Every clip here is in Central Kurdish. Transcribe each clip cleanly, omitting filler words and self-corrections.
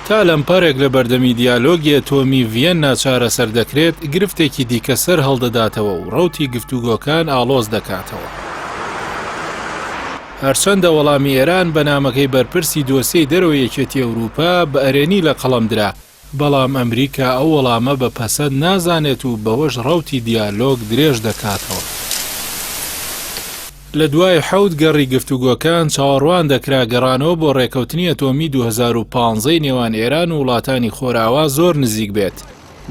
تا لەمپەرێک لە بەردەمی دیالۆگی ئەتۆمی ڤیەننا چارەسەر دەکرێت گرفتێکی دیکە سەر هەڵدەداتەوە و ڕەوتی گفتوگۆکان ئاڵۆز دەکاتەوە. هەرچەندە وەڵامی ئێران بە نامەکەی بەرپرسی دۆسیەی دەرەوە یەکێتی ئەوروپا بە ئەرێنی لە قەڵەمدرا، بەڵام ئەمریکا ئەو وەڵامە بە پەسەند نازانێت و بەوەش ڕەوتی دیالۆگ درێژ دەکاتەوە. لە دوای 7 گەڕی گفتوگۆکان چاوەڕوان دەکرا گەڕانەوە بۆ ڕێکەوتنی ئەتۆمی 2015 نێوان ئێران و وڵاتانی خۆراوا زۆر نزیک بێت.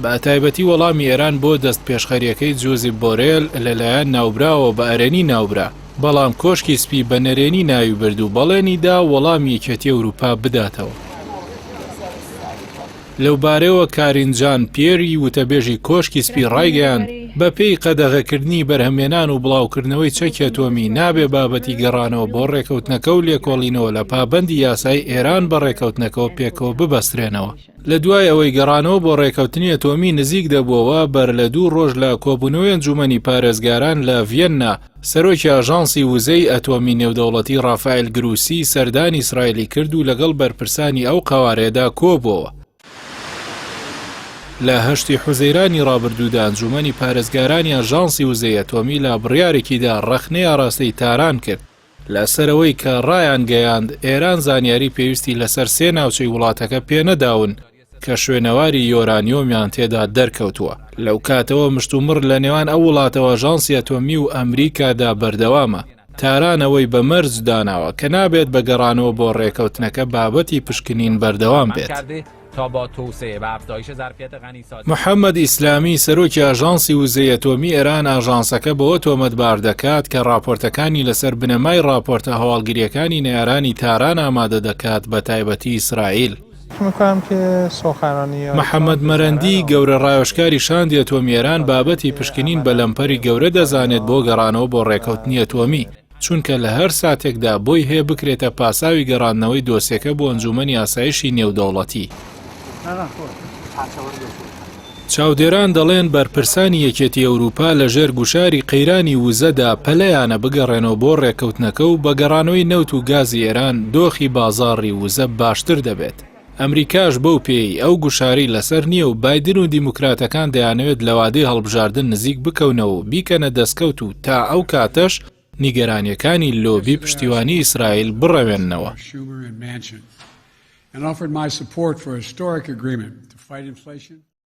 بە تایبەتی وەڵامی ئێران بۆ دەست پێشخەریەکەی جۆزیف بۆرێل لەلایەن ناوبراوە بە ئەرێنی ناوبرا، بەڵام کۆشکی سپی بە نەرێنی ناوی برد و بەڵێنیدا وەڵامی یەکێتی ئەوروپا بداتەوە. لەو بارەوە کارین جان پیێری وتەبێژی کۆشکی سپی ڕایگەیان بە پێی قەدەغەکردنی بەرهەمێنان و بڵاوکردنەوەی چەکی ئەتۆمی نابێ بابەتی گەڕانەوە بۆ ڕێکەوتنەکە و لێکۆڵینەوە لە پابەندی یاسای ئێران بە ڕێکەوتنەکەەوە پێکەوە ببەسترێنەوە. لە دوای ئەوەی گەڕانەوە بۆ ڕێکەوتنی ئەتۆمی نزیک دەبووەوە بەر لە 2 ڕۆژ لە کۆبوونەوەی ئەنجومەنی پارێزگاران لە ڤیەننا سەرۆکی ئاژانسی وزەی ئەتۆمی نێودەوڵەتی ڕافایل گروسی سەردانی ئیسرائیلی کرد و لەگەڵ بەرپرسانی ئەو قەوارێدا کۆبووەوە. لە 8 حوزەیرانی ڕابردوودا ئەنجومەنی پارێزگارانی ئاژانسی وزەی ئەتۆمی لە بڕیارێکیدا ڕەخنەی ئاراستەی تاران کرد لەسەرەوەی کە ڕایان گەیاند ئێران زانیاری پێویستی لەسەر 3 ناوچەی وڵاتەکە پێنەداون کە شوێنەواری یۆرانیۆمیان تێدا دەرکەوتووە. لەو کاتەوە مشتومڕ لە نێوان ئەو وڵاتەوە ئاژانسی ئەتۆمی و ئەمریکادا بەردەوامە. تارانەوەی بە مەرج داناوە کە نابێت بە گەڕانەوە بۆ ڕێکەوتنەکە بابەتی پشکنین بەردەوام بێت. محەممەد ئیسلامی سەرۆکی ئاژانسی وزەی ئەتۆمی ئێران ئاژانسەکە بەوە تۆمەتبار دەکات کە راپۆرتەکانی لەسەر بنەمای راپۆرتە هەواڵگیریەکانی نێرانی تاران ئامادە دەکات بە تایبەتی ئیسرائیل. محەممەد مەرەندی گەورە ڕایۆشکاری شاندی ئەتۆمی ئێران بابەتی پشکنین بە لەمپەری گەورە دەزانێت بۆ گەڕانەوە بۆ ڕێکەوتنی ئەتۆمی، چونکە لە هەر ساتێکدا بۆی هەیە بکرێتە پاساوی گەڕاندنەوەی دۆسیەکە بۆ ئەنجومەنی ئاسایشی نێودەوڵەتی. چاودێران دەڵێن بەرپرسانی یەکێتی ئەوروپا لە ژێر گوشاری قەیرانی وزەدا پەلەیانە بگەڕێنەوە بۆ ڕێکەوتنەکە و بە گەڕانەوەی نەوت و گازی ئێران دۆخی بازاڕی وزە باشتر دەبێت. ئەمریکاش بەو پێی ئەو گوشاری لەسەر نییە و بایدن و دیموکراتەکان دەیانەوێت لە وادەی هەڵبژاردن نزیک بکەونەوە و بیکەنە دەستکەوت و تا ئەو کاتەش نیگەرانیەکانی لۆبی پشتیوانی ئیسرائیل بڕەوێننەوە. and offered my support for a historic agreement to fight inflation.